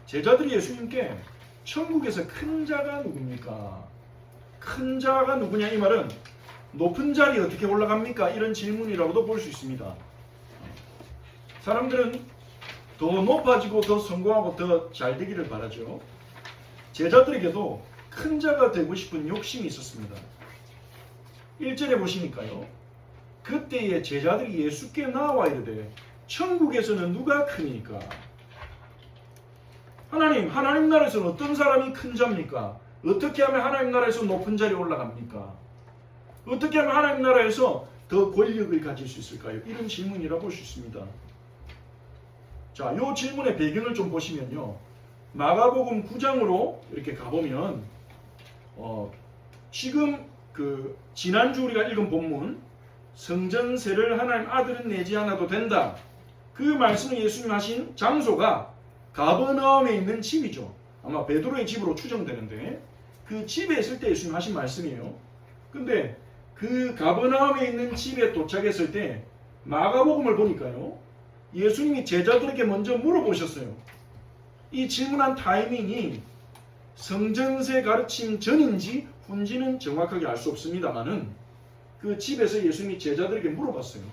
제자들이 예수님께 천국에서 큰 자가 누굽니까? 큰 자가 누구냐? 이 말은 높은 자리 어떻게 올라갑니까? 이런 질문이라고도 볼 수 있습니다. 사람들은 더 높아지고 더 성공하고 더 잘 되기를 바라죠. 제자들에게도 큰 자가 되고 싶은 욕심이 있었습니다. 1절에 보시니까요. 그때의 제자들이 예수께 나와 이르되 천국에서는 누가 크니까? 하나님 나라에서는 어떤 사람이 큰 자입니까? 어떻게 하면 하나님 나라에서 높은 자리에 올라갑니까? 어떻게 하면 하나님 나라에서 더 권력을 가질 수 있을까요? 이런 질문이라고 볼 수 있습니다. 자, 이 질문의 배경을 좀 보시면요. 마가복음 9장으로 이렇게 가보면 지금 지난주 우리가 읽은 본문 성전세를 하나님 아들은 내지 않아도 된다. 그 말씀을 예수님 하신 장소가 가버나움에 있는 집이죠. 아마 베드로의 집으로 추정되는데 그 집에 있을 때 예수님 하신 말씀이에요. 근데 그 가버나움에 있는 집에 도착했을 때 마가복음을 보니까요. 예수님이 제자들에게 먼저 물어보셨어요. 이 질문한 타이밍이 성전세 가르침 전인지 후인지는 정확하게 알 수 없습니다만은 그 집에서 예수님이 제자들에게 물어봤어요.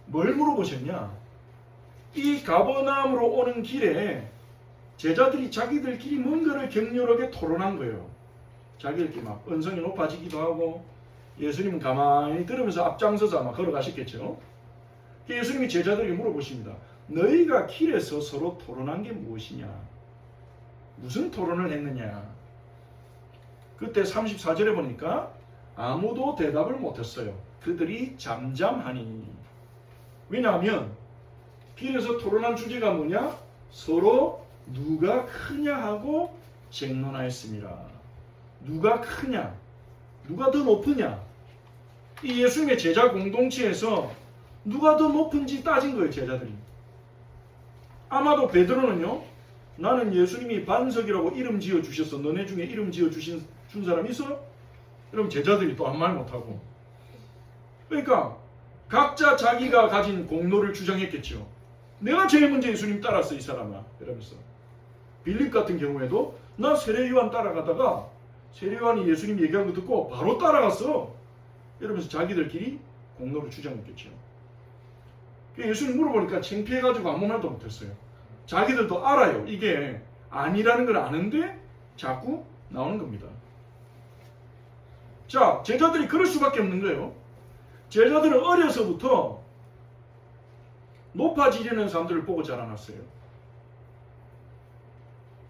뭘 물어보셨냐? 이 가버나움으로 오는 길에 제자들이 자기들끼리 뭔가를 격렬하게 토론한 거예요. 자기들끼리 막 언성이 높아지기도 하고 예수님은 가만히 들으면서 앞장서서 아마 걸어가셨겠죠. 예수님이 제자들에게 물어보십니다. 너희가 길에서 서로 토론한 게 무엇이냐? 무슨 토론을 했느냐? 그때 34절에 보니까 아무도 대답을 못했어요. 그들이 잠잠하니. 왜냐하면 길에서 토론한 주제가 뭐냐? 서로 누가 크냐 하고 쟁론하였습니다. 누가 크냐? 누가 더 높으냐? 이 예수님의 제자 공동체에서 누가 더 높은지 따진 거예요, 제자들이. 아마도 베드로는요, 나는 예수님이 반석이라고 이름 지어 주셔서 너네 중에 이름 지어 준 사람 있어? 그럼 제자들이 또 아무 말 못하고. 그러니까 각자 자기가 가진 공로를 주장했겠죠. 내가 제일 먼저 예수님 따랐어, 이 사람아. 이러면서. 빌립 같은 경우에도 나 세례요한 따라가다가 세례요한이 예수님 얘기한 거 듣고 바로 따라갔어. 이러면서 자기들끼리 공로를 주장했겠죠. 예수님 물어보니까 창피해가지고 아무 말도 못했어요. 자기들도 알아요. 이게 아니라는 걸 아는데 자꾸 나오는 겁니다. 자, 제자들이 그럴 수밖에 없는 거예요. 제자들은 어려서부터 높아지려는 사람들을 보고 자라났어요.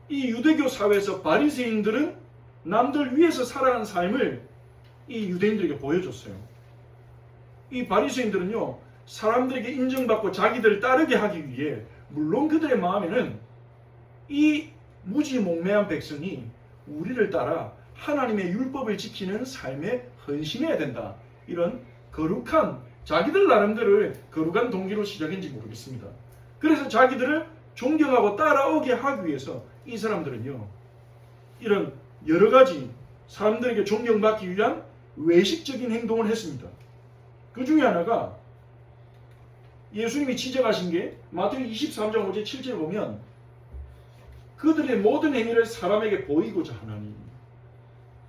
이 유대교 사회에서 바리새인들은 남들 위에서 살아가는 삶을 이 유대인들에게 보여줬어요. 이 바리새인들은요, 사람들에게 인정받고 자기들을 따르게 하기 위해 물론 그들의 마음에는 이 무지몽매한 백성이 우리를 따라 하나님의 율법을 지키는 삶에 헌신해야 된다. 이런 거룩한 자기들 나름대로의 거룩한 동기로 시작인지 모르겠습니다. 그래서 자기들을 존경하고 따라오게 하기 위해서 이 사람들은요, 이런 여러 가지 사람들에게 존경받기 위한 외식적인 행동을 했습니다. 그 중에 하나가 예수님이 지적하신 게 마태복음 23장 5절 7절 보면 그들의 모든 행위를 사람에게 보이고자 하나니,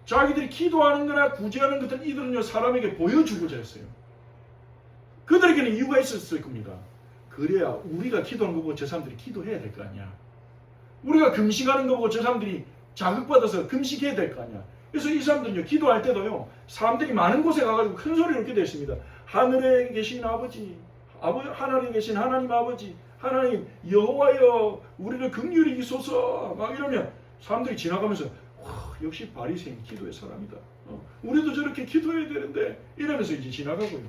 자기들이 기도하는 거나 구제하는 것들 이들은요 사람에게 보여주고자 했어요. 그들에게는 이유가 있었을 겁니다. 그래야 우리가 기도하는 거 보고 저 사람들이 기도해야 될 거 아니야. 우리가 금식하는 거 보고 저 사람들이 자극받아서 금식해야 될 거 아니야. 그래서 이 사람들은요 기도할 때도요 사람들이 많은 곳에 가가지고 큰 소리로 이렇게 되어 있습니다. 하늘에 계신 아버지, 하늘에 계신 하나님 아버지, 하나님 여호와여 우리를 긍휼히 여기소서 막 이러면 사람들이 지나가면서 역시 바리새인 기도의 사람이다. 우리도 저렇게 기도해야 되는데 이러면서 이제 지나가고요.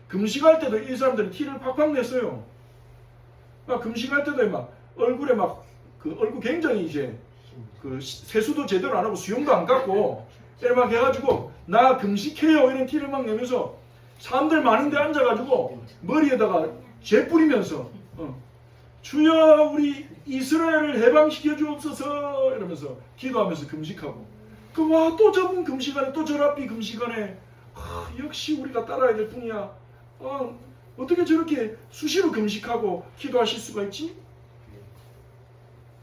금식할 때도 이 사람들은 티를 팍팍 냈어요. 막 금식할 때도 막 얼굴에 막 얼굴 굉장히 이제 세수도 제대로 안 하고 수염도 안 깎고 이렇게 막 해가지고 나 금식해요 이런 티를 막 내면서 사람들 많은데 앉아가지고 머리에다가 재 뿌리면서 주여 우리 이스라엘을 해방시켜 주옵소서 이러면서 기도하면서 금식하고 와 또 저분 금식하네 또 저 랍비 금식하네 역시 우리가 따라야 될 뿐이야. 어떻게 저렇게 수시로 금식하고 기도하실 수가 있지?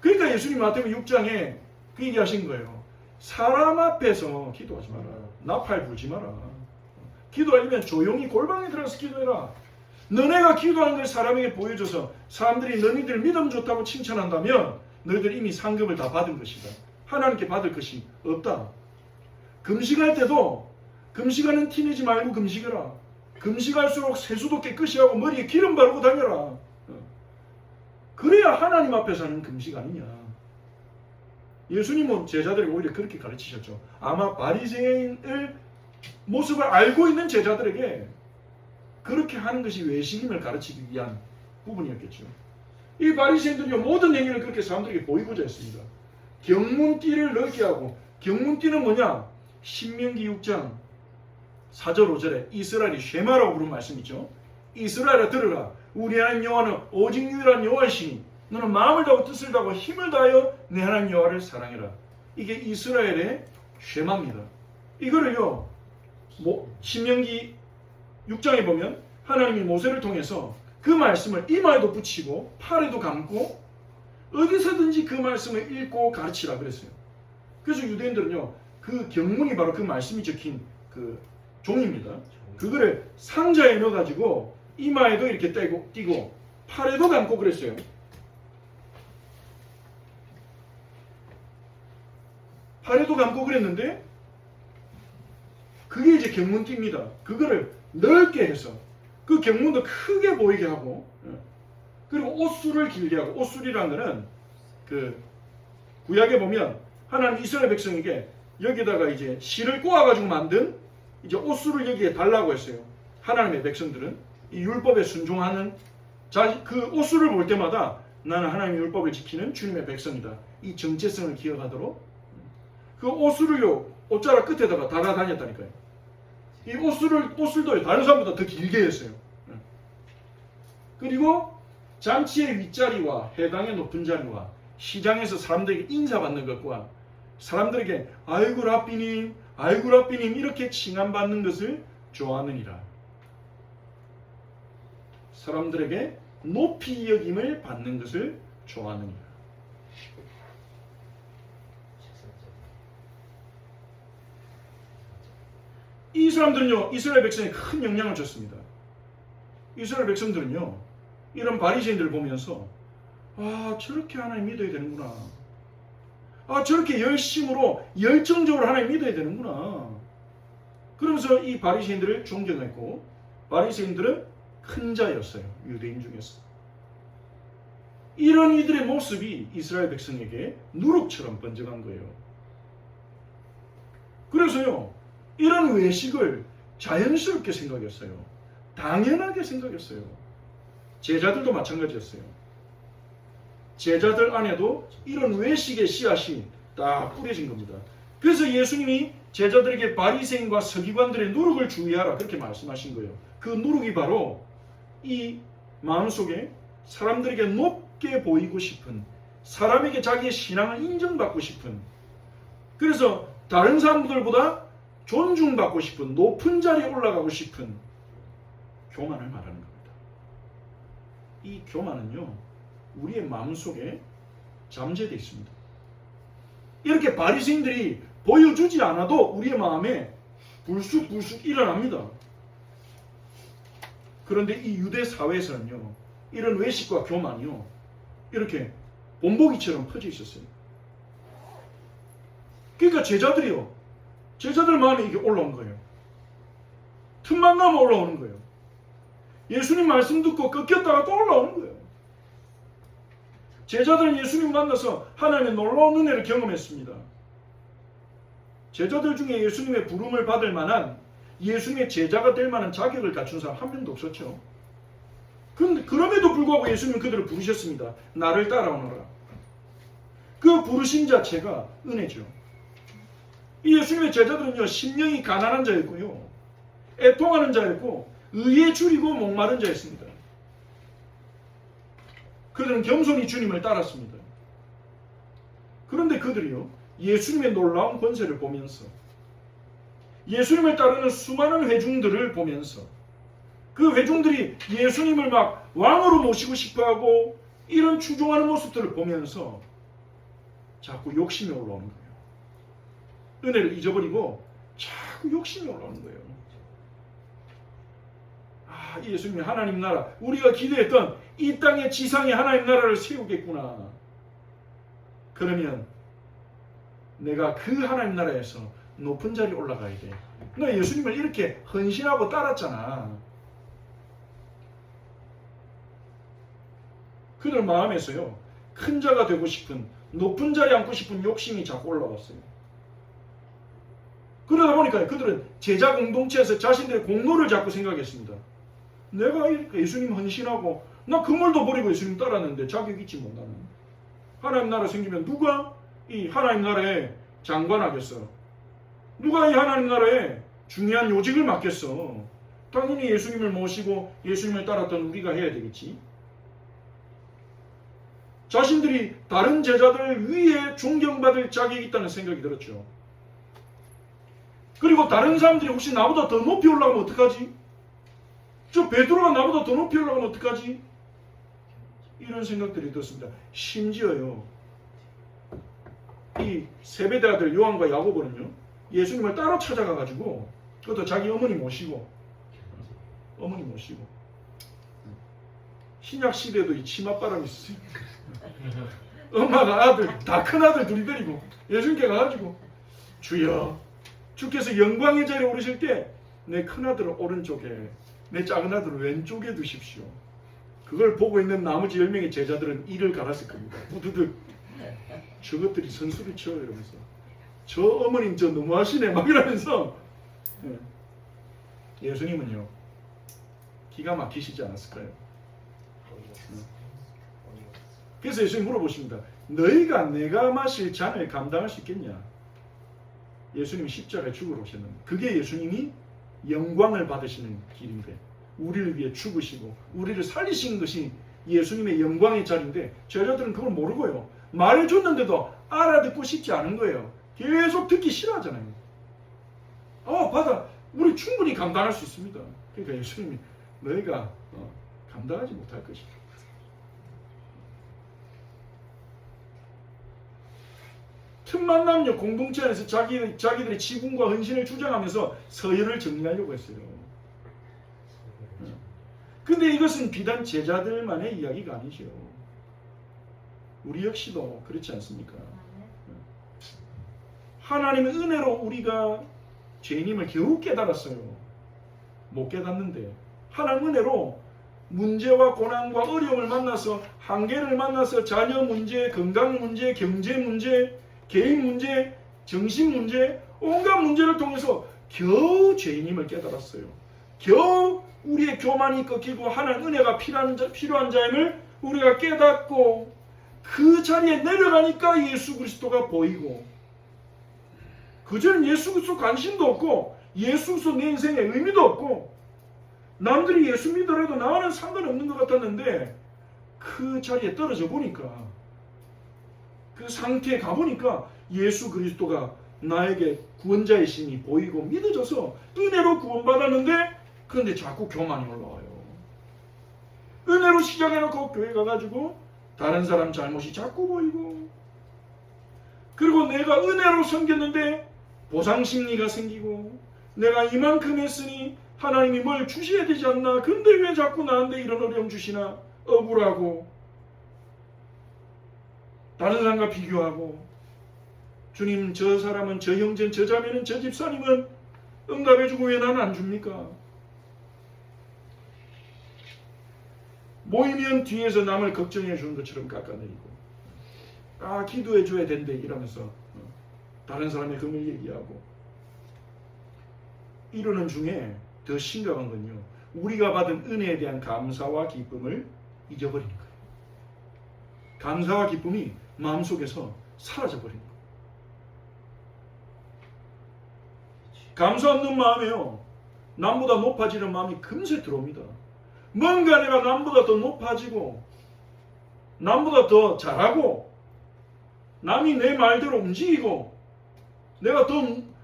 그러니까 예수님 마태복음 6장에 그 얘기하신 거예요. 사람 앞에서 기도하지 마라. 나팔 불지 마라. 기도하려면 조용히 골방에 들어가서 기도해라. 너네가 기도하는 걸 사람에게 보여줘서 사람들이 너희들 믿음 좋다고 칭찬한다면 너희들 이미 상급을 다 받은 것이다. 하나님께 받을 것이 없다. 금식할 때도 금식하는 티 내지 말고 금식해라. 금식할수록 세수도 깨끗이 하고 머리에 기름 바르고 다녀라. 그래야 하나님 앞에서 하는 금식 아니냐. 예수님은 제자들이 오히려 그렇게 가르치셨죠. 아마 바리새인의 모습을 알고 있는 제자들에게 그렇게 하는 것이 외식임을 가르치기 위한 부분이었겠죠. 이 바리새인들이 모든 행위를 그렇게 사람들에게 보이고자 했습니다. 경문띠를 넓게 하고, 경문띠는 뭐냐? 신명기 6장 4절 5절에 이스라엘이 쉐마라고 부른 말씀이죠. 이스라엘아 들으라. 우리 하나님 여호와는 오직 유일한 여호와이시니 너는 마음을 다하고 뜻을 다하고 힘을 다하여 내 하나님 여호와를 사랑해라. 이게 이스라엘의 쉐마입니다. 이거를요, 신명기 6장에 보면 하나님이 모세를 통해서 그 말씀을 이마에도 붙이고 팔에도 감고 어디서든지 그 말씀을 읽고 가르치라 그랬어요. 그래서 유대인들은요, 그 경문이 바로 그 말씀이 적힌 그 종입니다. 그거를 상자에 넣어가지고 이마에도 이렇게 띄고 팔에도 감고 그랬어요. 팔에도 감고 그랬는데 그게 이제 경문띠입니다. 그거를 넓게 해서 그 경문도 크게 보이게 하고, 그리고 옷술을 길게 하고, 옷술이라는 거는 그 구약에 보면 하나님 이스라엘 백성에게 여기다가 이제 실을 꼬아가지고 만든 이제 옷술을 여기에 달라고 했어요. 하나님의 백성들은 이 율법에 순종하는 그 옷술을 볼 때마다 나는 하나님의 율법을 지키는 주님의 백성이다. 이 정체성을 기억하도록 그 옷술을요, 옷자락 끝에다가 달아다녔다니까요. 이 옷술도 다른 사람보다 더 길게 했어요. 그리고 잔치의 윗자리와 해당의 높은 자리와 시장에서 사람들에게 인사받는 것과 사람들에게 아이고 랍비님 이렇게 칭함받는 것을 좋아하느니라. 사람들에게 높이 여김을 받는 것을 좋아하느니라. 이 사람들은요, 이스라엘 백성에 큰 영향을 줬습니다. 이스라엘 백성들은요, 이런 바리새인들을 보면서 저렇게 하나님 믿어야 되는구나. 저렇게 열정적으로 하나님 믿어야 되는구나. 그러면서 이 바리새인들을 존경했고, 바리새인들은 큰 자였어요. 유대인 중에서. 이런 이들의 모습이 이스라엘 백성에게 누룩처럼 번져간 거예요. 그래서요, 이런 외식을 자연스럽게 생각했어요. 당연하게 생각했어요. 제자들도 마찬가지였어요. 제자들 안에도 이런 외식의 씨앗이 딱 뿌려진 겁니다. 그래서 예수님이 제자들에게 바리새인과 서기관들의 누룩을 주의하라 그렇게 말씀하신 거예요. 그 누룩이 바로 이 마음속에 사람들에게 높게 보이고 싶은, 사람에게 자기의 신앙을 인정받고 싶은, 그래서 다른 사람들보다 존중받고 싶은, 높은 자리에 올라가고 싶은 교만을 말하는 겁니다. 이 교만은요, 우리의 마음속에 잠재되어 있습니다. 이렇게 바리새인들이 보여주지 않아도 우리의 마음에 불쑥불쑥 일어납니다. 그런데 이 유대 사회에서는요, 이런 외식과 교만이요, 이렇게 본보기처럼 퍼져 있었어요. 그러니까 제자들 마음에 이게 올라온 거예요. 틈만 나면 올라오는 거예요. 예수님 말씀 듣고 꺾였다가 또 올라오는 거예요. 제자들은 예수님 만나서 하나님의 놀라운 은혜를 경험했습니다. 제자들 중에 예수님의 부름을 받을 만한, 예수님의 제자가 될 만한 자격을 갖춘 사람 한 명도 없었죠. 그런데 그럼에도 불구하고 예수님은 그들을 부르셨습니다. 나를 따라오너라. 그 부르심 자체가 은혜죠. 이 예수님의 제자들은요, 심령이 가난한 자였고요, 애통하는 자였고, 의에 줄이고 목마른 자였습니다. 그들은 겸손히 주님을 따랐습니다. 그런데 그들이요, 예수님의 놀라운 권세를 보면서, 예수님을 따르는 수많은 회중들을 보면서, 그 회중들이 예수님을 막 왕으로 모시고 싶어하고 이런 추종하는 모습들을 보면서 자꾸 욕심이 올라오는 거예요. 은혜를 잊어버리고 자꾸 욕심이 올라오는 거예요. 아, 예수님이 하나님 나라, 우리가 기대했던 이 땅의 지상의 하나님 나라를 세우겠구나. 그러면 내가 그 하나님 나라에서 높은 자리에 올라가야 돼. 너 예수님을 이렇게 헌신하고 따랐잖아. 그들 마음에서요, 큰 자가 되고 싶은, 높은 자리에 앉고 싶은 욕심이 자꾸 올라왔어요. 그러다 보니까 그들은 제자 공동체에서 자신들의 공로를 자꾸 생각했습니다. 내가 이렇게 예수님 헌신하고 나 그물도 버리고 예수님 따랐는데 자격 있지 뭐 나는. 하나님 나라 생기면 누가 이 하나님 나라에 장관하겠어? 누가 이 하나님 나라에 중요한 요직을 맡겠어? 당연히 예수님을 모시고 예수님을 따랐던 우리가 해야 되겠지. 자신들이 다른 제자들 위에 존경받을 자격이 있다는 생각이 들었죠. 그리고 다른 사람들이 혹시 나보다 더 높이 올라가면 어떡하지? 저 베드로가 나보다 더 높이 올라가면 어떡하지? 이런 생각들이 들었습니다. 심지어요, 이 세베대 아들 요한과 야고보는요, 예수님을 따로 찾아가가지고, 그것도 자기 어머니 모시고, 신약 시대에도 이 치맛바람이 있어요. 엄마가 아들, 다 큰 아들 둘이 데리고 예수님께 가가지고, 주여, 주께서 영광의 자리에 오르실 때 내 큰 아들은 오른쪽에, 내 작은 아들은 왼쪽에 두십시오. 그걸 보고 있는 나머지 10명의 제자들은 이를 갈았을 겁니다. 후두둑. 저것들이 선수를 쳐 이러면서, 저 어머님 저 너무하시네 막 이러면서. 예수님은요, 기가 막히시지 않았을까요? 그래서 예수님 물어보십니다. 너희가 내가 마실 잔을 감당할 수 있겠냐? 예수님이 십자가에 죽으러 오셨는데, 그게 예수님이 영광을 받으시는 길인데, 우리를 위해 죽으시고 우리를 살리신 것이 예수님의 영광의 자리인데, 제자들은 그걸 모르고요, 말해줬는데도 알아듣고 싶지 않은 거예요. 계속 듣기 싫어하잖아요. 받아, 우리 충분히 감당할 수 있습니다. 그러니까 예수님이 너희가 감당하지 못할 것이다. 틈만 나면요, 공동체 안에서 자기들의 지분과 헌신을 주장하면서 서열을 정리하려고 했어요. 근데 이것은 비단 제자들만의 이야기가 아니죠. 우리 역시도 그렇지 않습니까? 하나님의 은혜로 우리가 죄인임을 겨우 깨달았어요. 못 깨닫는데 하나님 은혜로 문제와 고난과 어려움을 만나서, 한계를 만나서 자녀 문제, 건강 문제, 경제 문제, 개인 문제, 정신 문제, 온갖 문제를 통해서 겨우 죄인임을 깨달았어요. 겨우 우리의 교만이 꺾이고 하나님 은혜가 필요한 자임을 우리가 깨닫고, 그 자리에 내려가니까 예수 그리스도가 보이고, 그전엔 예수 그리스도 관심도 없고 예수 그리스도 내 인생에 의미도 없고, 남들이 예수 믿더라도 나와는 상관없는 것 같았는데, 그 자리에 떨어져 보니까, 그 상태에 가보니까 예수 그리스도가 나에게 구원자의 신이 보이고 믿어져서 은혜로 구원받았는데, 그런데 자꾸 교만이 올라와요. 은혜로 시작해놓고 교회 가가지고 다른 사람 잘못이 자꾸 보이고, 그리고 내가 은혜로 섬겼는데 보상심리가 생기고, 내가 이만큼 했으니 하나님이 뭘 주셔야 되지 않나, 근데 왜 자꾸 나한테 이런 어려움 주시나, 억울하고 다른 사람과 비교하고, 주님 저 사람은, 저 형제는, 저 자매는, 저 집사님은 응답해주고 왜 나는 안 줍니까? 모이면 뒤에서 남을 걱정해 주는 것처럼 깎아내리고, 기도해 줘야 된대 이러면서 다른 사람의 금을 얘기하고, 이러는 중에 더 심각한 건요, 우리가 받은 은혜에 대한 감사와 기쁨을 잊어버리는 거예요. 감사와 기쁨이 마음속에서 사라져버리는 거예요. 감사 없는 마음에요, 남보다 높아지는 마음이 금세 들어옵니다. 뭔가 내가 남보다 더 높아지고, 남보다 더 잘하고, 남이 내 말대로 움직이고, 내가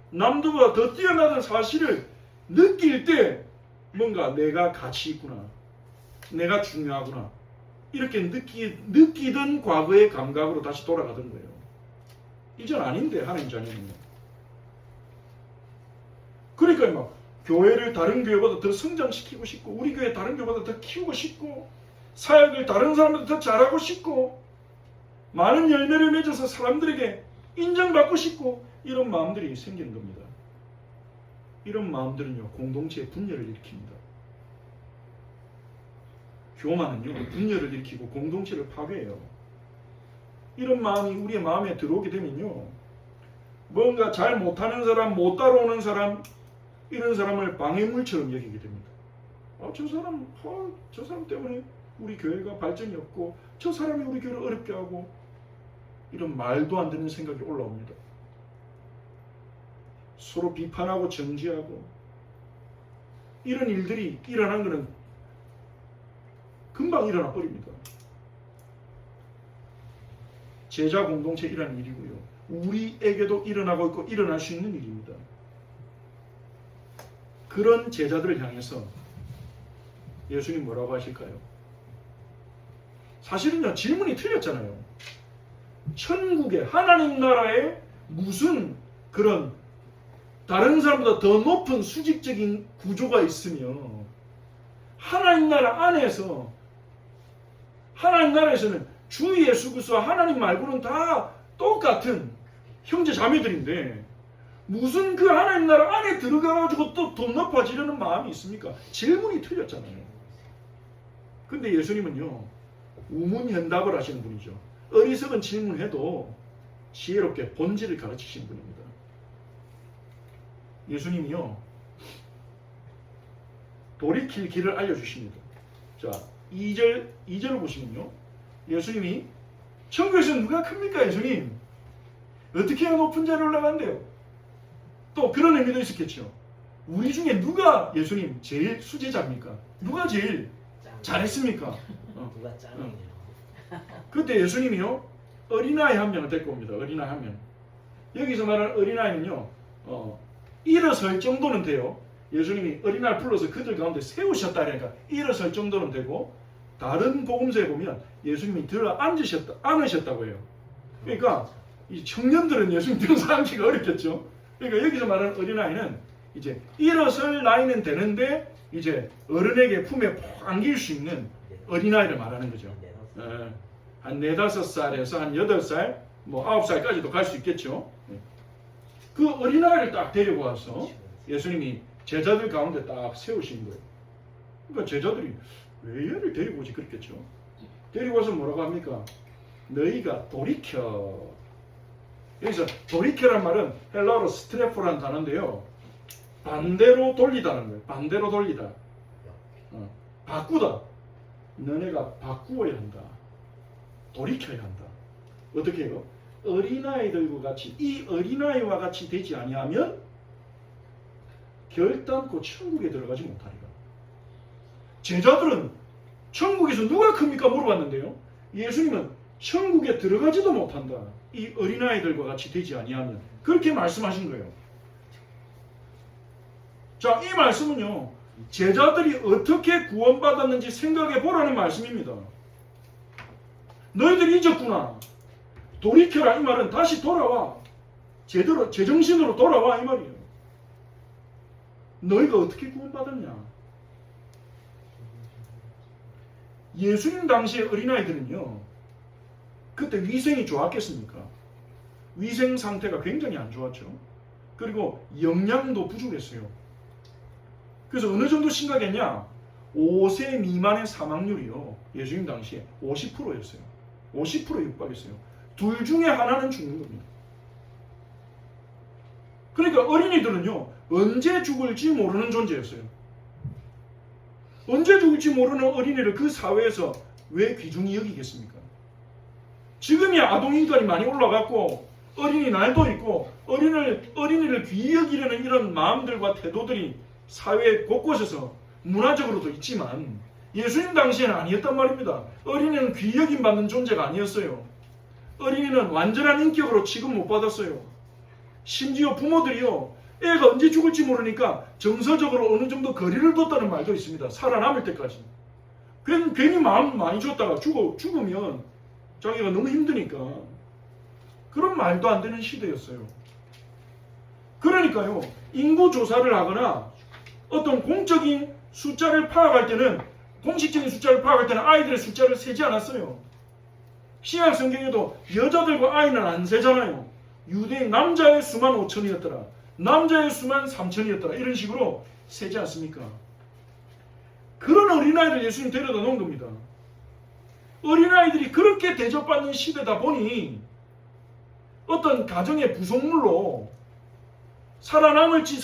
남들보다 더 뛰어나다는 사실을 느낄 때, 뭔가 내가 가치 있구나, 내가 중요하구나, 이렇게 느끼던 과거의 감각으로 다시 돌아가던 거예요. 이젠 아닌데 하나님 자녀는요. 그러니까 막 교회를 다른 교회보다 더 성장시키고 싶고 우리 교회 다른 교회보다 더 키우고 싶고 사역을 다른 사람보다 더 잘하고 싶고 많은 열매를 맺어서 사람들에게 인정받고 싶고 이런 마음들이 생기는 겁니다. 이런 마음들은요 공동체의 분열을 일으킵니다. 교만은요 분열을 일으키고 공동체를 파괴해요. 이런 마음이 우리의 마음에 들어오게 되면요 뭔가 잘 못하는 사람, 못 따라오는 사람 이런 사람을 방해물처럼 여기게 됩니다. 저 사람 때문에 우리 교회가 발전이 없고 저 사람이 우리 교회를 어렵게 하고 이런 말도 안 되는 생각이 올라옵니다. 서로 비판하고 정지하고 이런 일들이 일어난 것은 금방 일어나 버립니다. 제자 공동체 이라는 일이고요. 우리에게도 일어나고 있고 일어날 수 있는 일입니다. 그런 제자들을 향해서 예수님 뭐라고 하실까요? 사실은요 질문이 틀렸잖아요. 천국에 하나님 나라에 무슨 그런 다른 사람보다 더 높은 수직적인 구조가 있으며 하나님 나라 안에서 하나님 나라에서는 주 예수 그리스도와 하나님 말고는 다 똑같은 형제 자매들인데 무슨 그 하나님 나라 안에 들어가가지고 또 더 높아지려는 마음이 있습니까? 질문이 틀렸잖아요. 근데 예수님은요 우문현답을 하시는 분이죠. 어리석은 질문해도 지혜롭게 본질을 가르치시는 분입니다. 예수님이요 돌이킬 길을 알려주십니다. 자 2절을 보시면요 예수님이 천국에서 누가 큽니까 예수님? 어떻게 해야 높은 자리에 올라간대요? 또 그런 의미도 있었겠죠. 우리 중에 누가 예수님 제일 수제자입니까? 누가 제일 잘했습니까? 누가 짱이냐. 그때 예수님이요 어린아이 한 명을 데리고 옵니다. 어린아이 한 명. 여기서 말하는 어린아이는요 일어설 정도는 돼요. 예수님이 어린아이를 불러서 그들 가운데 세우셨다 그러니까 일어설 정도는 되고 다른 복음서에 보면 예수님이 안으셨다고 해요. 그러니까 이 청년들은 예수님 들어서 앉기가 어렵겠죠. 그러니까 여기서 말하는 어린아이는 이제 일어설 나이는 되는데 이제 어른에게 품에 푹 안길 수 있는 어린아이를 말하는 거죠. 한 4-5살에서 한 8살, 뭐 9살까지도 갈 수 있겠죠. 그 어린아이를 딱 데리고 와서 예수님이 제자들 가운데 딱 세우신 거예요. 그러니까 제자들이 왜 얘를 데리고 오지 그랬겠죠. 데리고 와서 뭐라고 합니까? 너희가 돌이켜. 여기서 돌이켜란 말은 헬라어로 스트레포라는 단어인데요. 반대로 돌리다는 거예요. 반대로 돌리다. 바꾸다. 너네가 바꾸어야 한다. 돌이켜야 한다. 어떻게 해요? 어린아이들과 같이 이 어린아이와 같이 되지 아니하면 결단코 천국에 들어가지 못하리라. 제자들은 천국에서 누가 큽니까? 물어봤는데요. 예수님은 천국에 들어가지도 못한다. 이 어린아이들과 같이 되지 아니하면 그렇게 말씀하신 거예요. 자, 이 말씀은요. 제자들이 어떻게 구원받았는지 생각해 보라는 말씀입니다. 너희들이 잊었구나. 돌이켜라 이 말은 다시 돌아와. 제대로 제정신으로 돌아와 이 말이에요. 너희가 어떻게 구원받았냐? 예수님 당시의 어린아이들은요. 그때 위생이 좋았겠습니까? 위생 상태가 굉장히 안 좋았죠. 그리고 영양도 부족했어요. 그래서 어느 정도 심각했냐? 5세 미만의 사망률이요. 예수님 당시에 50%였어요. 50%에 육박했어요. 둘 중에 하나는 죽는 겁니다. 그러니까 어린이들은요. 언제 죽을지 모르는 존재였어요. 언제 죽을지 모르는 어린이를 그 사회에서 왜 귀중히 여기겠습니까? 지금이야 아동인권이 많이 올라갔고 어린이 날도 있고 어린이를 귀히 여기려는 이런 마음들과 태도들이 사회 곳곳에서 문화적으로도 있지만 예수님 당시에는 아니었단 말입니다. 어린이는 귀히 여김 받는 존재가 아니었어요. 어린이는 완전한 인격으로 취급 못 받았어요. 심지어 부모들이요. 애가 언제 죽을지 모르니까 정서적으로 어느 정도 거리를 뒀다는 말도 있습니다. 살아남을 때까지. 괜히 마음 많이 줬다가 죽으면 자기가 너무 힘드니까. 그런 말도 안 되는 시대였어요. 그러니까요, 인구 조사를 하거나 어떤 공적인 숫자를 파악할 때는, 공식적인 숫자를 파악할 때는 아이들의 숫자를 세지 않았어요. 신약 성경에도 여자들과 아이는 안 세잖아요. 유대인 남자의 수만 5천이었더라. 남자의 수만 3천이었더라. 이런 식으로 세지 않습니까? 그런 어린아이들 예수님 데려다 놓은 겁니다. 어린아이들이 그렇게 대접받는 시대다 보니 어떤 가정의 부속물로 살아남을지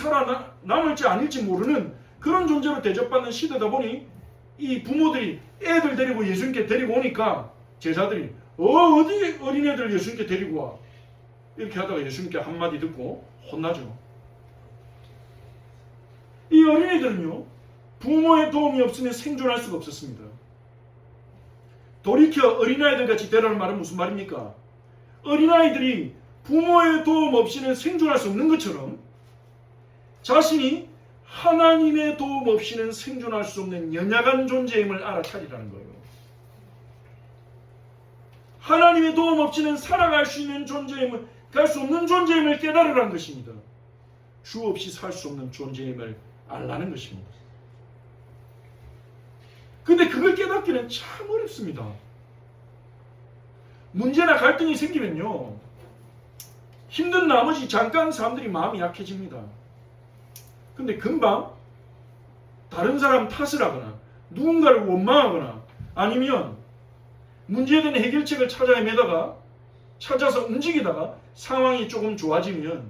아닐지 모르는 그런 존재로 대접받는 시대다 보니 이 부모들이 애들 데리고 예수님께 데리고 오니까 제자들이 어디 어린애들 예수님께 데리고 와, 이렇게 하다가 예수님께 한마디 듣고 혼나죠. 이 어린애들은요, 부모의 도움이 없으면 생존할 수가 없었습니다. 돌이켜 어린아이들 같이 되라는 말은 무슨 말입니까? 어린아이들이 부모의 도움 없이는 생존할 수 없는 것처럼 자신이 하나님의 도움 없이는 생존할 수 없는 연약한 존재임을 알아차리라는 거예요. 하나님의 도움 없이는 살아갈 수 있는 존재임을, 갈 수 없는 존재임을 깨달으라는 것입니다. 주 없이 살 수 없는 존재임을 알라는 것입니다. 근데 그걸 깨닫기는 참 어렵습니다. 문제나 갈등이 생기면요, 힘든 나머지 잠깐 사람들이 마음이 약해집니다. 근데 금방 다른 사람 탓을 하거나 누군가를 원망하거나 아니면 문제에 대한 해결책을 찾아서 움직이다가 상황이 조금 좋아지면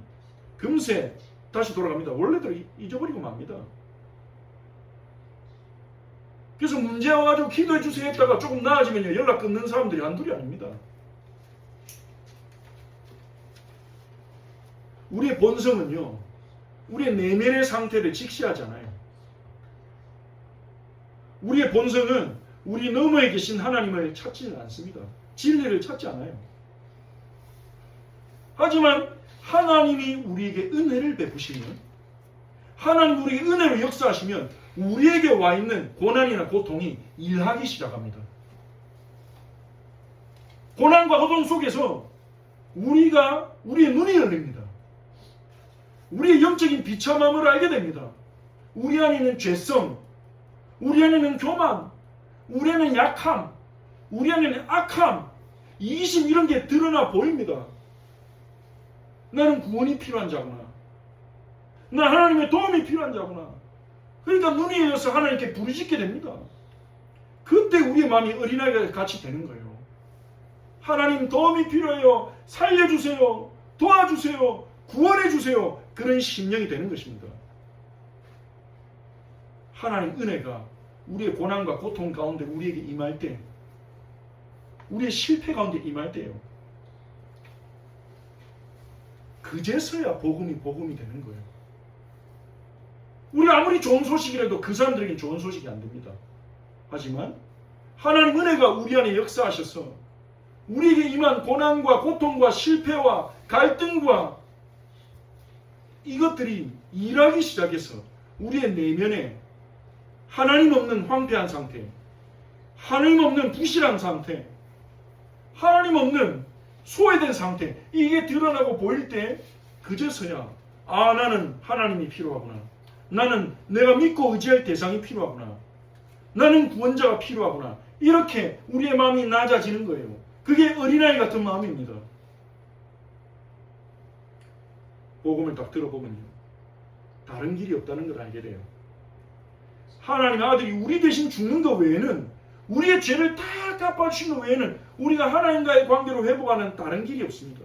금세 다시 돌아갑니다. 원래대로 잊어버리고 맙니다. 그래서 문제 와가지고 기도해 주세요 했다가 조금 나아지면요, 연락 끊는 사람들이 한둘이 아닙니다. 우리의 본성은요, 우리의 내면의 상태를 직시하잖아요. 우리의 본성은 우리 너머에 계신 하나님을 찾지는 않습니다. 진리를 찾지 않아요. 하지만 하나님이 우리에게 은혜를 베푸시면, 하나님 우리에게 은혜로 역사하시면 우리에게 와 있는 고난이나 고통이 일하기 시작합니다. 고난과 고통 속에서 우리의 눈이 열립니다. 우리의 영적인 비참함을 알게 됩니다. 우리 안에 있는 죄성, 우리 안에 있는 교만, 우리 안에 있는 약함, 우리 안에 있는 악함, 이기심, 이런 게 드러나 보입니다. 나는 구원이 필요한 자구나. 나 하나님의 도움이 필요한 자구나. 그러니까 눈이 열려서 하나님께 부르짖게 됩니다. 그때 우리의 마음이 어린아이가 같이 되는 거예요. 하나님 도움이 필요해요. 살려주세요. 도와주세요. 구원해주세요. 그런 심령이 되는 것입니다. 하나님 은혜가 우리의 고난과 고통 가운데 우리에게 임할 때, 우리의 실패 가운데 임할 때요, 그제서야 복음이 되는 거예요. 우리 아무리 좋은 소식이라도 그 사람들에게 좋은 소식이 안 됩니다. 하지만 하나님 은혜가 우리 안에 역사하셔서 우리에게 임한 고난과 고통과 실패와 갈등과 이것들이 일하기 시작해서 우리의 내면에 하나님 없는 황폐한 상태, 하나님 없는 부실한 상태, 하나님 없는 소외된 상태, 이게 드러나고 보일 때 그제서야 나는 하나님이 필요하구나. 나는 내가 믿고 의지할 대상이 필요하구나. 나는 구원자가 필요하구나. 이렇게 우리의 마음이 낮아지는 거예요. 그게 어린아이 같은 마음입니다. 복음을 딱 들어보면요, 다른 길이 없다는 걸 알게 돼요. 하나님의 아들이 우리 대신 죽는 것 외에는, 우리의 죄를 다 갚아주시는 것 외에는 우리가 하나님과의 관계로 회복하는 다른 길이 없습니다.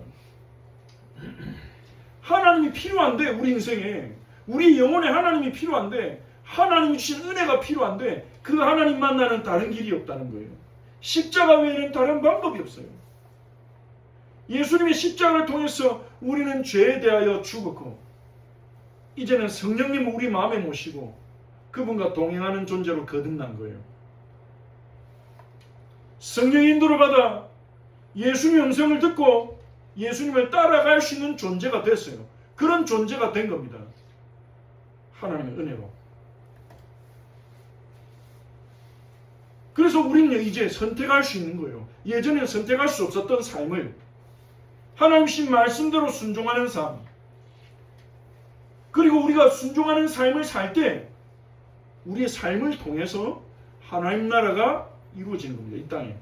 하나님이 필요한데, 우리 인생에 우리 영혼에 하나님이 필요한데, 하나님이 주신 은혜가 필요한데 그 하나님 만나는 다른 길이 없다는 거예요. 십자가 외에는 다른 방법이 없어요. 예수님의 십자가를 통해서 우리는 죄에 대하여 죽었고, 이제는 성령님을 우리 마음에 모시고 그분과 동행하는 존재로 거듭난 거예요. 성령의 인도를 받아 예수님의 음성을 듣고 예수님을 따라갈 수 있는 존재가 됐어요. 그런 존재가 된 겁니다. 하나님의 은혜로. 그래서 우리는 이제 선택할 수 있는 거예요. 예전에는 선택할 수 없었던 삶을 하나님신 말씀대로 순종하는 삶, 그리고 우리가 순종하는 삶을 살 때 우리의 삶을 통해서 하나님 나라가 이루어지는 겁니다. 이 땅에.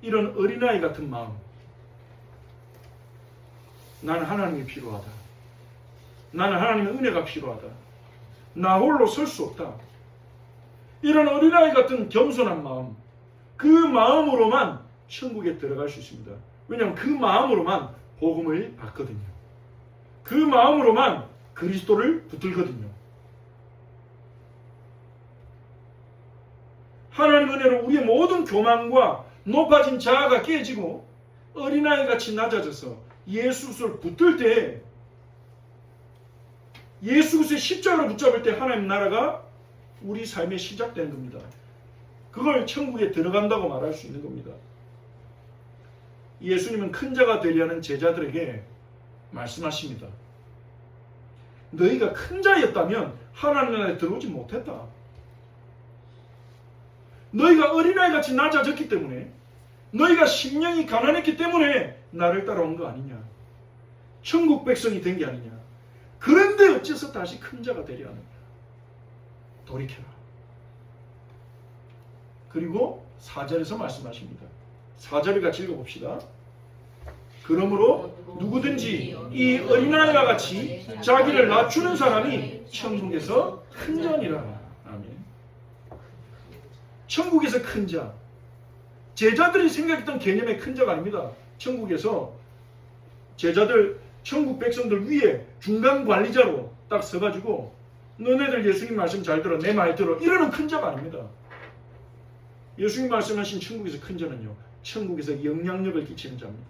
이런 어린아이 같은 마음, 나는 하나님이 필요하다, 나는 하나님의 은혜가 필요하다, 나 홀로 설 수 없다, 이런 어린아이 같은 겸손한 마음, 그 마음으로만 천국에 들어갈 수 있습니다. 왜냐하면 그 마음으로만 복음을 받거든요. 그 마음으로만 그리스도를 붙들거든요. 하나님 은혜로 우리의 모든 교만과 높아진 자아가 깨지고 어린아이같이 낮아져서 예수 그리스도를 붙들 때, 예수 그리스도의 십자가를 붙잡을 때 하나님 나라가 우리 삶에 시작되는 겁니다. 그걸 천국에 들어간다고 말할 수 있는 겁니다. 예수님은 큰 자가 되려는 제자들에게 말씀하십니다. 너희가 큰 자였다면 하나님 나라에 들어오지 못했다. 너희가 어린아이같이 낮아졌기 때문에, 너희가 심령이 가난했기 때문에 나를 따라온 거 아니냐, 천국 백성이 된 게 아니냐. 그런데 어째서 다시 큰 자가 되려 하느냐. 돌이켜라. 그리고 4절에서 말씀하십니다. 4절을 같이 읽어봅시다. 그러므로 누구든지 이 어린아이와 같이 자기를 낮추는 사람이 천국에서 큰 자니라. 아멘. 천국에서 큰 자, 제자들이 생각했던 개념의 큰 자가 아닙니다. 천국에서 제자들, 천국 백성들 위에 중간 관리자로 딱 서가지고 너네들 예수님 말씀 잘 들어, 내 말 들어, 이러는 큰 자가 아닙니다. 예수님 말씀하신 천국에서 큰 자는요, 천국에서 영향력을 끼치는 자입니다.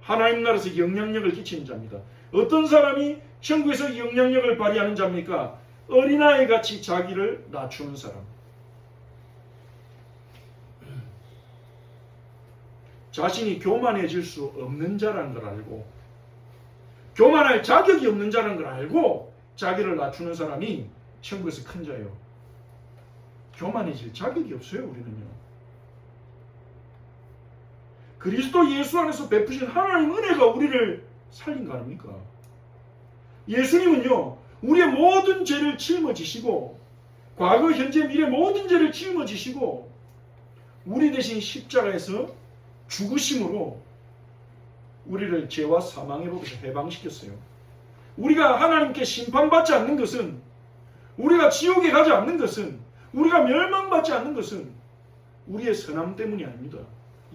하나님 나라에서 영향력을 끼치는 자입니다. 어떤 사람이 천국에서 영향력을 발휘하는 자입니까? 어린아이같이 자기를 낮추는 사람. 자신이 교만해질 수 없는 자라는 걸 알고, 교만할 자격이 없는 자라는 걸 알고 자기를 낮추는 사람이 천국에서 큰 자예요. 교만해질 자격이 없어요, 우리는요. 그리스도 예수 안에서 베푸신 하나님 은혜가 우리를 살린 거 아닙니까? 예수님은요, 우리의 모든 죄를 짊어지시고, 과거, 현재, 미래 모든 죄를 짊어지시고, 우리 대신 십자가에서 죽으심으로 우리를 죄와 사망으로부터 해방시켰어요. 우리가 하나님께 심판받지 않는 것은, 우리가 지옥에 가지 않는 것은, 우리가 멸망받지 않는 것은 우리의 선함 때문이 아닙니다.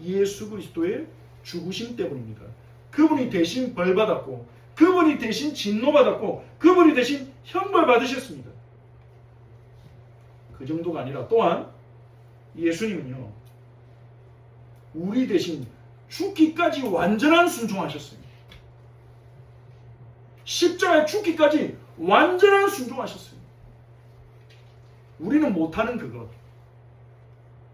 예수 그리스도의 죽으심 때문입니다. 그분이 대신 벌받았고, 그분이 대신 진노받았고, 그분이 대신 형벌받으셨습니다. 그 정도가 아니라 또한 예수님은요, 우리 대신 죽기까지 완전한 순종하셨어요. 십자가에 죽기까지 완전한 순종하셨어요. 우리는 못하는 그것,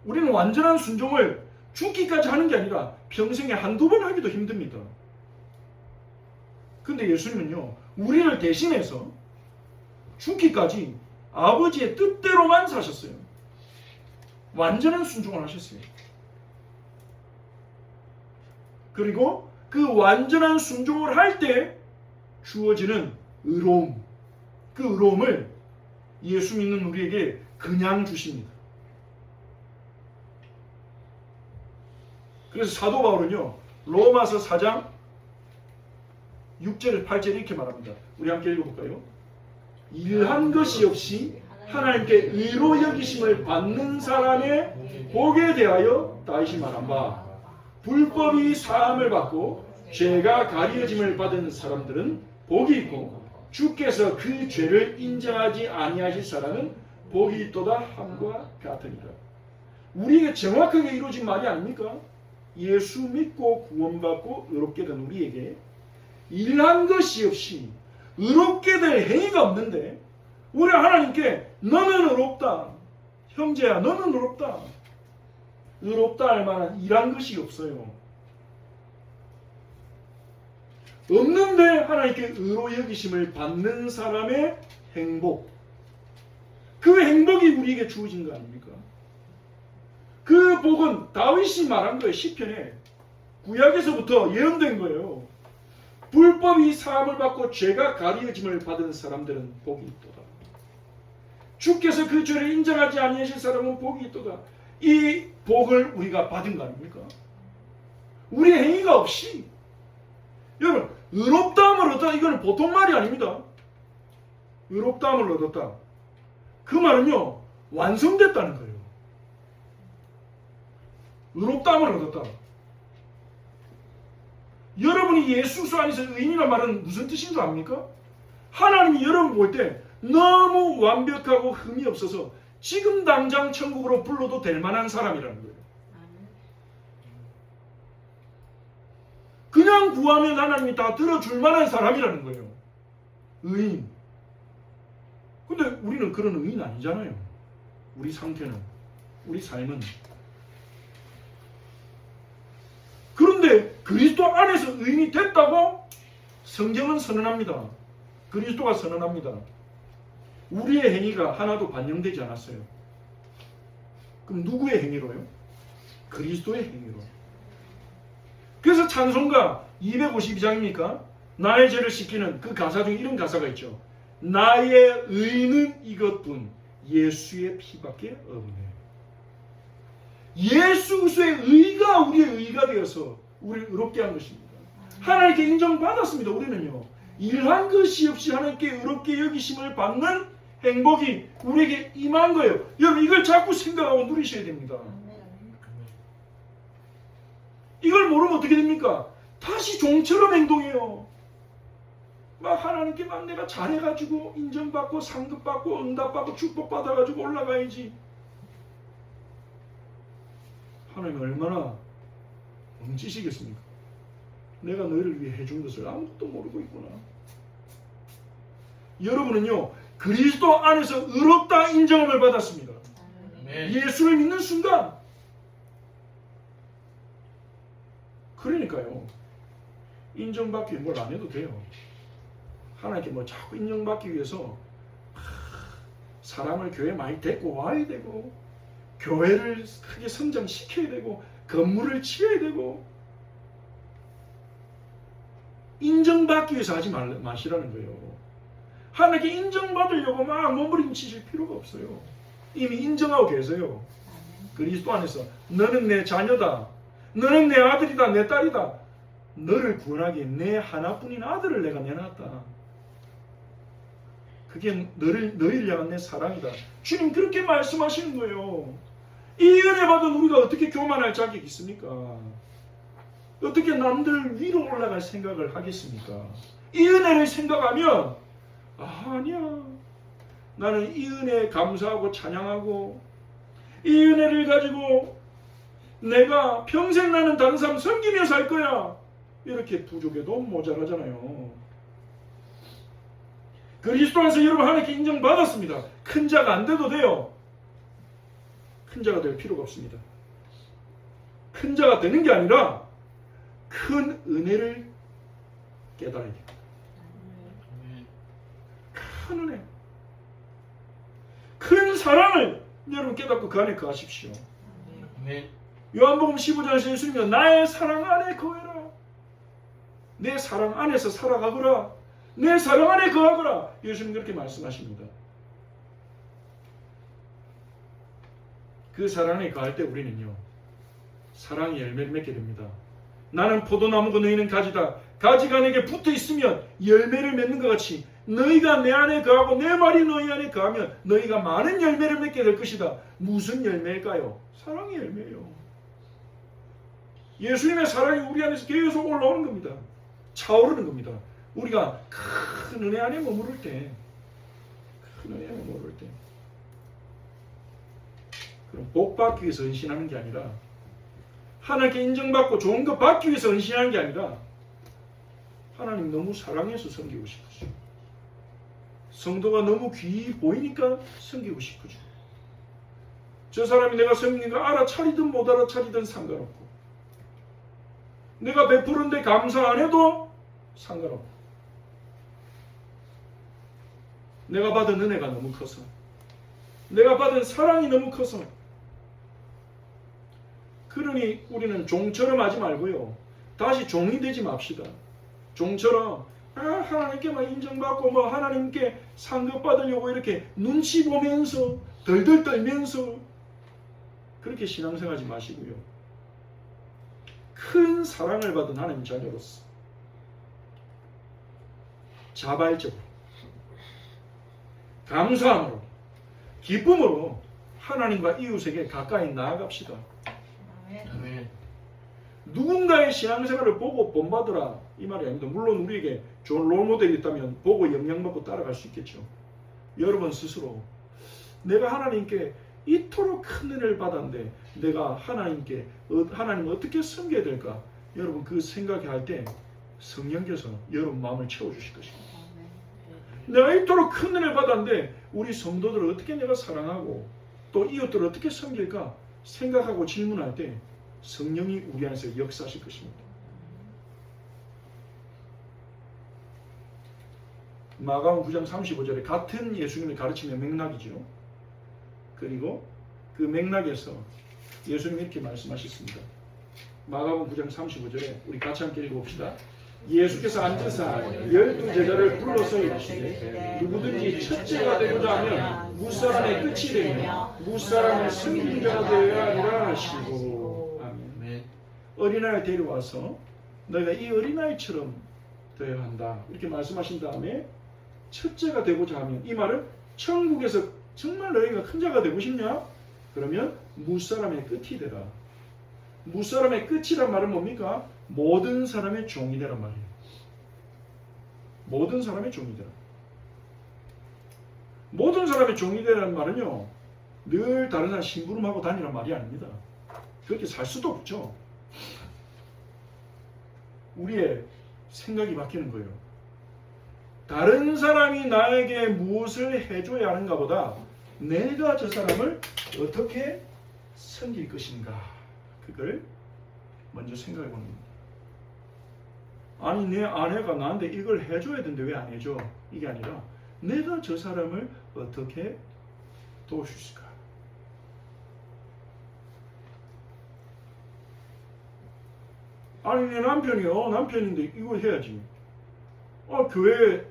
우리는 완전한 순종을 죽기까지 하는 게 아니라 평생에 한두 번 하기도 힘듭니다. 근데 예수님은요, 우리를 대신해서 죽기까지 아버지의 뜻대로만 사셨어요. 완전한 순종을 하셨어요. 그리고 그 완전한 순종을 할 때 주어지는 의로움, 그 의로움을 예수 믿는 우리에게 그냥 주십니다. 그래서 사도 바울은요, 로마서 4장 6절 8절 이렇게 말합니다. 우리 함께 읽어볼까요? 일한 것이 없이 하나님께 의로 여기심을 받는 사람의 복에 대하여 다시 말한 바, 불법이 사함을 받고 죄가 가려짐을 받은 사람들은 복이 있고, 주께서 그 죄를 인정하지 아니하실 사람은 복이 있도다 함과 같으니라. 우리에게 정확하게 이루어진 말이 아닙니까? 예수 믿고 구원받고 의롭게 된 우리에게 일한 것이 없이 의롭게 될 행위가 없는데, 우리 하나님께 너는 의롭다, 형제야 너는 의롭다, 의롭다 할 만한 일한 것이 없어요. 없는데 하나님께 의로 여기심을 받는 사람의 행복, 그 행복이 우리에게 주어진 거 아닙니까? 그 복은 다윗이 말한 거예요. 시편에. 구약에서부터 예언된 거예요. 불법이 사함을 받고 죄가 가리어짐을 받은 사람들은 복이 있도다. 주께서 그 죄를 인정하지 아니하실 사람은 복이 있도다. 이 복을 우리가 받은 거 아닙니까? 우리의 행위가 없이. 여러분, 의롭다함을 얻었다. 이거는 보통 말이 아닙니다. 의롭다함을 얻었다. 그 말은요, 완성됐다는 거예요. 의롭다함을 얻었다. 여러분이 예수 그리스도 안에서 의인이란 말은 무슨 뜻인 줄 압니까? 하나님이 여러분 볼 때 너무 완벽하고 흠이 없어서 지금 당장 천국으로 불러도 될 만한 사람이라는 거예요. 그냥 구하면 하나님이 다 들어줄 만한 사람이라는 거예요. 의인. 근데 우리는 그런 의인 아니잖아요. 우리 상태는, 우리 삶은. 그런데 그리스도 안에서 의인이 됐다고 성경은 선언합니다. 그리스도가 선언합니다. 우리의 행위가 하나도 반영되지 않았어요. 그럼 누구의 행위로요? 그리스도의 행위로. 그래서 찬송가 252장입니까? 나의 죄를 씻기는 그 가사 중에 이런 가사가 있죠. 나의 의는 이것뿐 예수의 피밖에 없네. 예수 그리스도의 의가 우리의 의가 되어서 우리를 의롭게 한 것입니다. 하나님께 인정받았습니다. 우리는요. 일한 것이 없이 하나님께 의롭게 여기심을 받는 행복이 우리에게 임한 거예요. 여러분 이걸 자꾸 생각하고 누리셔야 됩니다. 이걸 모르면 어떻게 됩니까? 다시 종처럼 행동해요. 막 하나님께 막 내가 잘해가지고 인정받고 상급받고 응답받고 축복받아가지고 올라가야지. 하나님 얼마나 멍치시겠습니까? 내가 너희를 위해 해준 것을 아무것도 모르고 있구나. 여러분은요 그리스도 안에서 의롭다 인정함을 받았습니다. 예수를 믿는 순간. 그러니까요 인정받기 뭘 안 해도 돼요. 하나님께 뭐 자꾸 인정받기 위해서 사람을 교회 많이 데리고 와야 되고 교회를 크게 성장시켜야 되고 건물을 지어야 되고 인정받기 위해서 하지 마시라는 거예요. 하나님께 인정받으려고 막 몸부림치실 필요가 없어요. 이미 인정하고 계세요. 그리스도 안에서 너는 내 자녀다. 너는 내 아들이다. 내 딸이다. 너를 구원하기에 내 하나뿐인 아들을 내가 내놨다. 그게 너희를 향한 내 사랑이다. 주님 그렇게 말씀하시는 거예요. 이 은혜 받은 우리가 어떻게 교만할 자격이 있습니까? 어떻게 남들 위로 올라갈 생각을 하겠습니까? 이 은혜를 생각하면 아니야. 나는 이 은혜에 감사하고 찬양하고 이 은혜를 가지고 내가 평생 나는 다른 사람 섬기며 살 거야. 이렇게 부족해도 모자라잖아요. 그리스도 안에서 여러분 하나님께 인정받았습니다. 큰 자가 안 돼도 돼요. 큰 자가 될 필요가 없습니다. 큰 자가 되는 게 아니라 큰 은혜를 깨달아야 됩니다. 큰 은혜. 큰 사랑을 여러분 깨닫고 그 안에 거하십시오. 요한복음 15장에서 예수님이 나의 사랑 안에 거해라. 내 사랑 안에서 살아가거라. 내 사랑 안에 거하거라. 예수님 그렇게 말씀하십니다. 그 사랑 안에 거할 때 우리는요 사랑의 열매를 맺게 됩니다. 나는 포도나무고 너희는 가지다. 가지가 내게 붙어 있으면 열매를 맺는 것 같이 너희가 내 안에 거하고 내 말이 너희 안에 거하면 너희가 많은 열매를 맺게 될 것이다. 무슨 열매일까요? 사랑의 열매예요. 예수님의 사랑이 우리 안에서 계속 올라오는 겁니다. 차오르는 겁니다. 우리가 큰 은혜 안에 머무를 때, 큰 은혜 안에 머무를 때, 그럼 복 받기 위해서 헌신하는 게 아니라 하나님께 인정받고 좋은 거 받기 위해서 헌신하는 게 아니라 하나님 너무 사랑해서 섬기고 싶으죠. 성도가 너무 귀히 보이니까 섬기고 싶으죠. 저 사람이 내가 섬기는 거 알아차리든 못 알아차리든 상관없고 내가 베푸는데 감사 안 해도 상관없고 내가 받은 은혜가 너무 커서 내가 받은 사랑이 너무 커서 그러니 우리는 종처럼 하지 말고요. 다시 종이 되지 맙시다. 종처럼 하나님께만 인정받고 뭐 하나님께 상급 받으려고 이렇게 눈치 보면서 덜덜 떨면서 그렇게 신앙생활하지 마시고요. 큰 사랑을 받은 하나님 자녀로서 자발적으로 감사함으로 기쁨으로 하나님과 이웃에게 가까이 나아갑시다. 아멘. 누군가의 신앙생활을 보고 본받으라 이 말이 아닙니다. 물론 우리에게 좋은 롤모델이 있다면 보고 영향받고 따라갈 수 있겠죠. 여러분 스스로 내가 하나님께 이토록 큰 은혜를 받았는데 내가 하나님을 어떻게 섬겨야 될까? 여러분 그 생각할 때 성령께서 여러분 마음을 채워주실 것입니다. 내가 이토록 큰 은혜를 받았는데 우리 성도들을 어떻게 내가 사랑하고 또 이웃들을 어떻게 섬길까 생각하고 질문할 때 성령이 우리 안에서 역사하실 것입니다. 마가복음 9장 35절에 같은 예수님의 가르침의 맥락이죠. 그리고 그 맥락에서 예수님이 이렇게 말씀하셨습니다. 마가복음 9장 35절에 우리 같이 함께 읽어봅시다. 예수께서 앉으사 12제자를 불러서 이르시되 누구든지 첫째가 되고자 하면 무사람의 끝이 되며 무사람의 승리자가 되어야 하리라 하시고. 아멘. 어린아이를 데려와서 너희가 이 어린아이처럼 되어야 한다 이렇게 말씀하신 다음에 첫째가 되고자 하면 이 말은 천국에서 정말 너희가 큰 자가 되고 싶냐? 그러면 무사람의 끝이 되라. 무사람의 끝이란 말은 뭡니까? 모든 사람의 종이 되란 말이에요. 모든 사람의 종이 되라. 모든 사람의 종이 되라는 말은요, 늘 다른 사람 심부름하고 다니란 말이 아닙니다. 그렇게 살 수도 없죠. 우리의 생각이 바뀌는 거예요. 다른 사람이 나에게 무엇을 해줘야 하는가 보다 내가 저 사람을 어떻게 섬길 것인가 그걸 먼저 생각해 보는 겁니다. 아니 내 아내가 나한테 이걸 해줘야 되는데 왜 안 해줘? 이게 아니라 내가 저 사람을 어떻게 도울 수 있을까? 아니 내 남편인데 이걸 해야지. 교회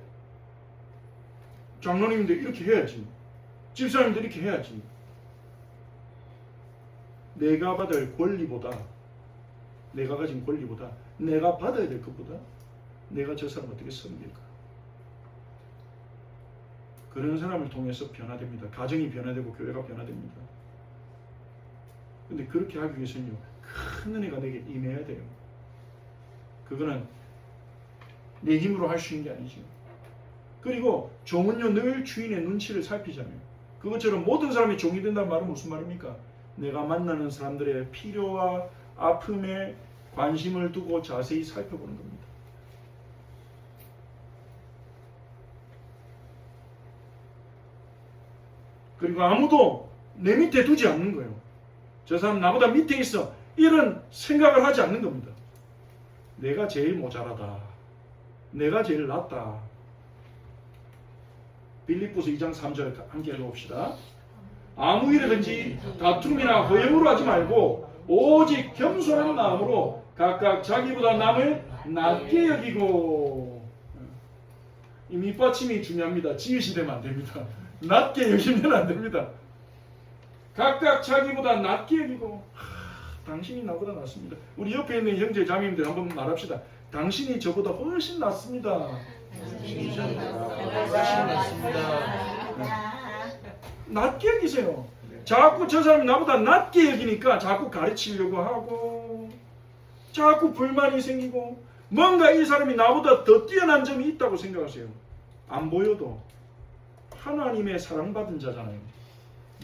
장로님인데 이렇게 해야지. 집사님도 이렇게 해야지. 내가 받을 권리보다 내가 가진 권리보다 내가 받아야 될 것보다 내가 저 사람 어떻게 섬길까? 그런 사람을 통해서 변화됩니다. 가정이 변화되고 교회가 변화됩니다. 근데 그렇게 하기 위해서는요, 큰 은혜가 내게 임해야 돼요. 그거는 내 힘으로 할 수 있는 게 아니죠. 그리고 종은요 늘 주인의 눈치를 살피잖아요. 그것처럼 모든 사람이 종이 된다는 말은 무슨 말입니까? 내가 만나는 사람들의 필요와 아픔에 관심을 두고 자세히 살펴보는 겁니다. 그리고 아무도 내 밑에 두지 않는 거예요. 저 사람 나보다 밑에 있어. 이런 생각을 하지 않는 겁니다. 내가 제일 모자라다. 내가 제일 낫다. 빌립보서 2장 3절 함께 읽어봅시다. 아무 일이든지 다툼이나 허영으로 하지 말고 오직 겸손한 마음으로 각각 자기보다 남을 낮게 여기고. 이 밑받침이 중요합니다. 지읒이 되면 안 됩니다. 낮게 여기면 안 됩니다. 각각 자기보다 낮게 여기고. 당신이 나보다 낫습니다. 우리 옆에 있는 형제 자매님들 한번 말합시다. 당신이 저보다 훨씬 낫습니다. 당신이 저보다 훨씬 낫습니다. 낮게 여기세요. 자꾸 저 사람이 나보다 낮게 여기니까 자꾸 가르치려고 하고 자꾸 불만이 생기고 뭔가 이 사람이 나보다 더 뛰어난 점이 있다고 생각하세요. 안 보여도 하나님의 사랑받은 자잖아요.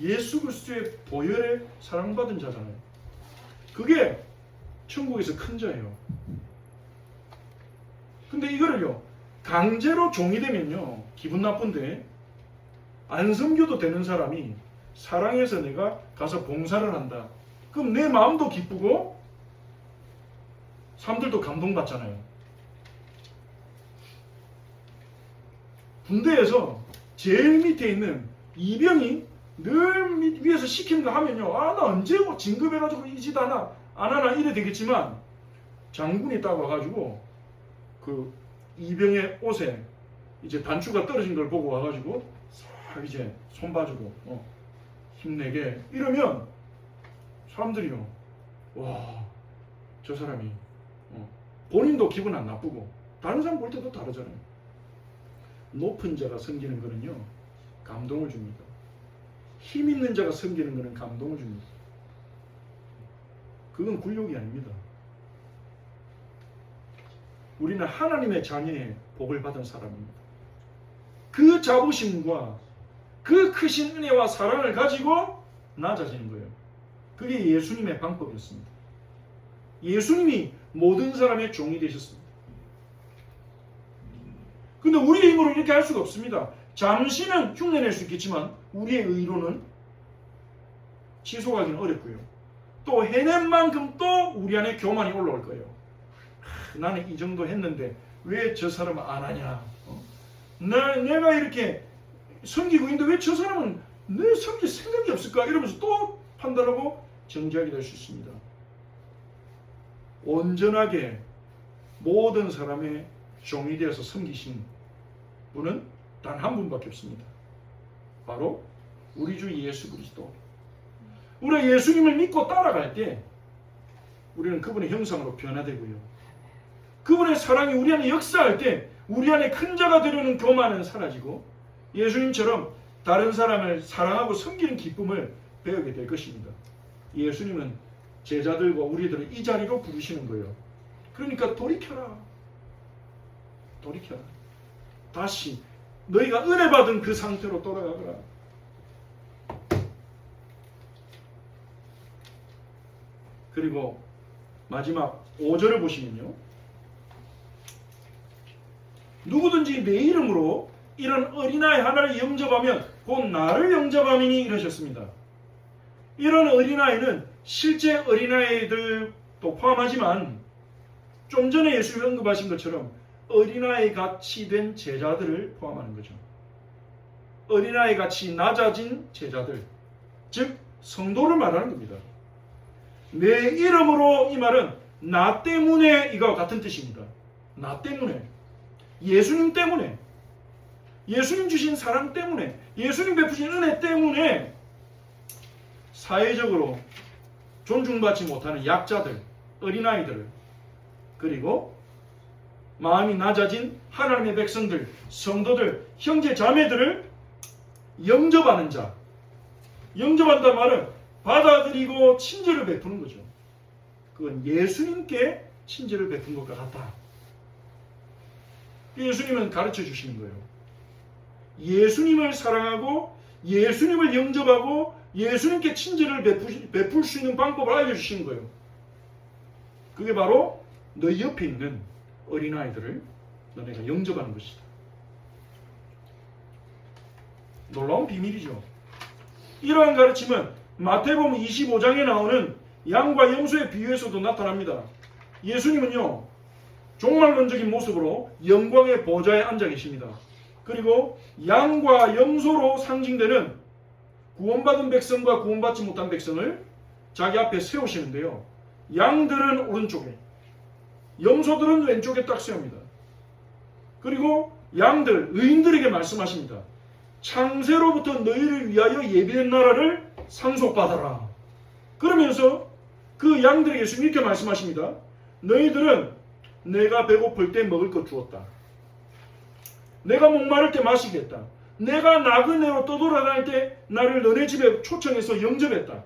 예수 그리스도의 보혈에 사랑받은 자잖아요. 그게 천국에서 큰 자예요. 근데 이거를요 강제로 종이 되면요 기분 나쁜데 안 섬겨도 되는 사람이 사랑해서 내가 가서 봉사를 한다. 그럼 내 마음도 기쁘고 사람들도 감동받잖아요. 군대에서 제일 밑에 있는 이병이 늘 위에서 시키는 거 하면요. 나 언제 진급해가지고 이 짓 하나. 안 하나 이래 되겠지만 장군이 딱 와가지고 그 이병의 옷에 이제 단추가 떨어진 걸 보고 와가지고 싹 이제 손 봐주고 힘내게 이러면 사람들이요, 와, 저 사람이 본인도 기분 안 나쁘고 다른 사람 볼 때도 다르잖아요. 높은 자가 섬기는 거는요 감동을 줍니다. 힘 있는 자가 섬기는 거는 감동을 줍니다. 그건 굴욕이 아닙니다. 우리는 하나님의 자녀의 복을 받은 사람입니다. 그 자부심과 그 크신 은혜와 사랑을 가지고 낮아지는 거예요. 그게 예수님의 방법이었습니다. 예수님이 모든 사람의 종이 되셨습니다. 근데 우리의 힘으로 이렇게 할 수가 없습니다. 잠시는 흉내낼 수 있겠지만 우리의 의로는 지속하기는 어렵고요. 또 해낸 만큼 또 우리 안에 교만이 올라올 거예요. 나는 이 정도 했는데 왜 저 사람은 안 하냐? 내가 이렇게 섬기고 있는데 왜 저 사람은 내 섬길 생각이 없을까? 이러면서 또 판단하고 정죄하게 될 수 있습니다. 온전하게 모든 사람의 종이 되어서 섬기신 분은 단 한 분밖에 없습니다. 바로 우리 주 예수 그리스도. 우리가 예수님을 믿고 따라갈 때 우리는 그분의 형상으로 변화되고요. 그분의 사랑이 우리 안에 역사할 때 우리 안에 큰 자가 되려는 교만은 사라지고 예수님처럼 다른 사람을 사랑하고 섬기는 기쁨을 배우게 될 것입니다. 예수님은 제자들과 우리들을 이 자리로 부르시는 거예요. 그러니까 돌이켜라. 돌이켜라. 다시 너희가 은혜 받은 그 상태로 돌아가거라. 그리고 마지막 5절을 보시면요. 누구든지 내 이름으로 이런 어린아이 하나를 영접하면 곧 나를 영접함이니 이러셨습니다. 이런 어린아이는 실제 어린아이들도 포함하지만 좀 전에 예수님이 언급하신 것처럼 어린아이 같이 된 제자들을 포함하는 거죠. 어린아이 같이 낮아진 제자들, 즉 성도를 말하는 겁니다. 내 이름으로 이 말은 나 때문에 이거와 같은 뜻입니다. 나 때문에, 예수님 때문에, 예수님 주신 사랑 때문에, 예수님 베푸신 은혜 때문에 사회적으로 존중받지 못하는 약자들, 어린아이들, 그리고 마음이 낮아진 하나님의 백성들, 성도들, 형제 자매들을 영접하는 자. 영접한다는 말은 받아들이고 친절을 베푸는 거죠. 그건 예수님께 친절을 베푼 것과 같다. 예수님은 가르쳐 주시는 거예요. 예수님을 사랑하고 예수님을 영접하고 예수님께 친절을 베풀 수 있는 방법을 알려주시는 거예요. 그게 바로 너희 옆에 있는 어린아이들을 너네가 영접하는 것이다. 놀라운 비밀이죠. 이러한 가르침은 마태복음 25장에 나오는 양과 염소의 비유에서도 나타납니다. 예수님은요, 종말론적인 모습으로 영광의 보좌에 앉아 계십니다. 그리고 양과 염소로 상징되는 구원받은 백성과 구원받지 못한 백성을 자기 앞에 세우시는데요. 양들은 오른쪽에, 염소들은 왼쪽에 딱 세웁니다. 그리고 양들, 의인들에게 말씀하십니다. 창세로부터 너희를 위하여 예비된 나라를 상속받아라. 그러면서 그 양들에게 예수님 이렇게 말씀하십니다. 너희들은 내가 배고플 때 먹을 것 주었다. 내가 목마를 때 마시게 했다. 내가 나그네로 떠돌아다닐 때 나를 너네 집에 초청해서 영접했다.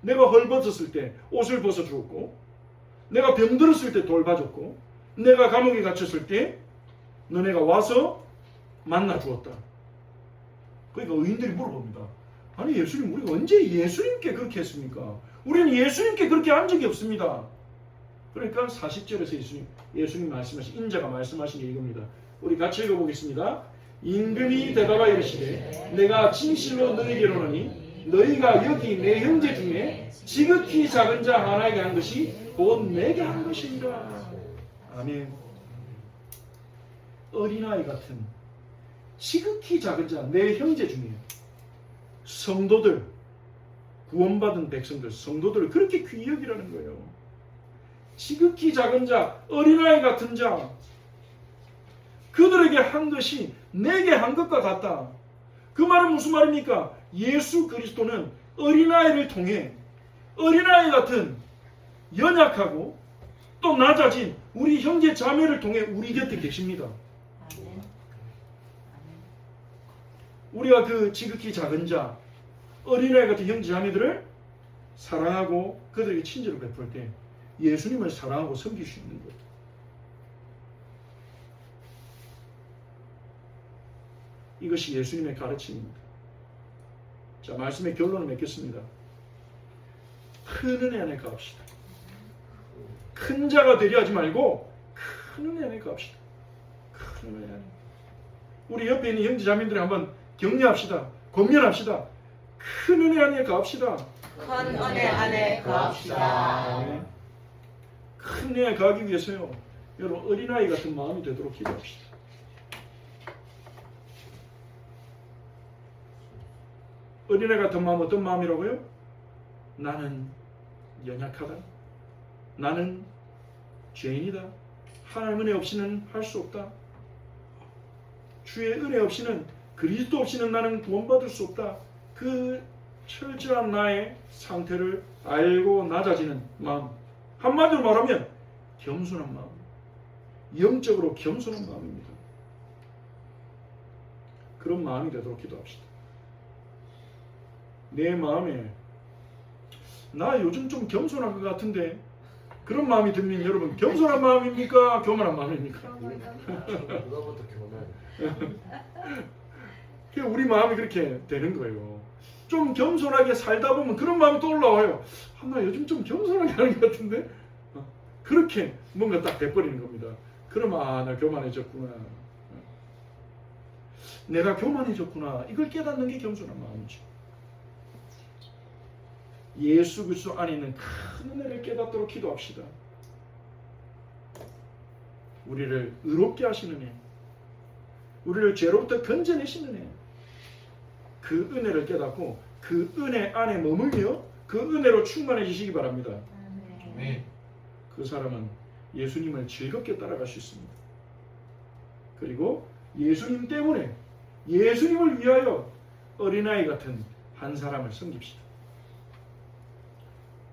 내가 헐벗었을 때 옷을 벗어주었고, 내가 병들었을 때 돌봐줬고, 내가 감옥에 갇혔을 때 너네가 와서 만나주었다. 그러니까 의인들이 물어봅니다. 아니 예수님, 우리가 언제 예수님께 그렇게 했습니까? 우리는 예수님께 그렇게 한 적이 없습니다. 그러니까 40절에서 예수님 말씀하신, 인자가 말씀하신 게 이겁니다. 우리 같이 읽어보겠습니다. 임금이 대답하여 이르시되 내가 진실로 너희에게로노니 너희가 여기 내 형제 중에 지극히 작은 자 하나에게 한 것이 곧 내게 한 것이니라. 아멘. 어린아이 같은 지극히 작은 자, 내 형제 중에 성도들, 구원받은 백성들, 성도들을 그렇게 귀히 여기라는 거예요. 지극히 작은 자, 어린아이 같은 자, 그들에게 한 것이 내게 한 것과 같다. 그 말은 무슨 말입니까? 예수 그리스도는 어린아이를 통해 어린아이 같은 연약하고 또 낮아진 우리 형제 자매를 통해 우리 곁에 계십니다. 우리가 그 지극히 작은 자, 어린아이 같은 형제 자매들을 사랑하고 그들에게 친절을 베풀 때 예수님을 사랑하고 섬길 수 있는 거예요. 이것이 예수님의 가르침입니다. 자, 말씀의 결론을 맺겠습니다. 큰 은혜 안에 가봅시다. 큰 자가 되려 하지 말고 큰 은혜 안에 가봅시다. 큰 은혜 안에. 우리 옆에 있는 형제 자매들이 한번 격려합시다. 권면합시다. 큰 은혜 안에 가봅시다. 큰 은혜 안에 거합시다. 네. 큰 은혜에 가기 위해서요, 여러분 어린아이 같은 마음이 되도록 기도합시다. 어린애 같은 마음 어떤 마음이라고요? 나는 연약하다. 나는 죄인이다. 하나님 은혜 없이는 할 수 없다. 주의 은혜 없이는, 그리스도 없이는 나는 구원받을 수 없다. 그 철저한 나의 상태를 알고 낮아지는 마음. 한마디로 말하면 겸손한 마음. 영적으로 겸손한 마음입니다. 그런 마음이 되도록 기도합시다. 내 마음에 나 요즘 좀 겸손한 것 같은데, 그런 마음이 들면 여러분 겸손한 마음입니까? 교만한 마음입니까? 누가부터 교만. 우리 마음이 그렇게 되는 거예요. 좀 겸손하게 살다 보면 그런 마음이 또 올라와요. 나 요즘 좀 겸손하게 하는 것 같은데, 그렇게 뭔가 딱 돼버리는 겁니다. 그러면 나 교만해졌구나. 내가 교만해졌구나. 이걸 깨닫는 게 겸손한 마음이죠. 예수 그리스도 안에 있는 큰 은혜를 깨닫도록 기도합시다. 우리를 의롭게 하시는 애, 우리를 죄로부터 건져내시는 애, 그 은혜를 깨닫고 그 은혜 안에 머물며 그 은혜로 충만해지시기 바랍니다. 네. 그 사람은 예수님을 즐겁게 따라갈 수 있습니다. 그리고 예수님 때문에, 예수님을 위하여 어린아이 같은 한 사람을 섬깁시다.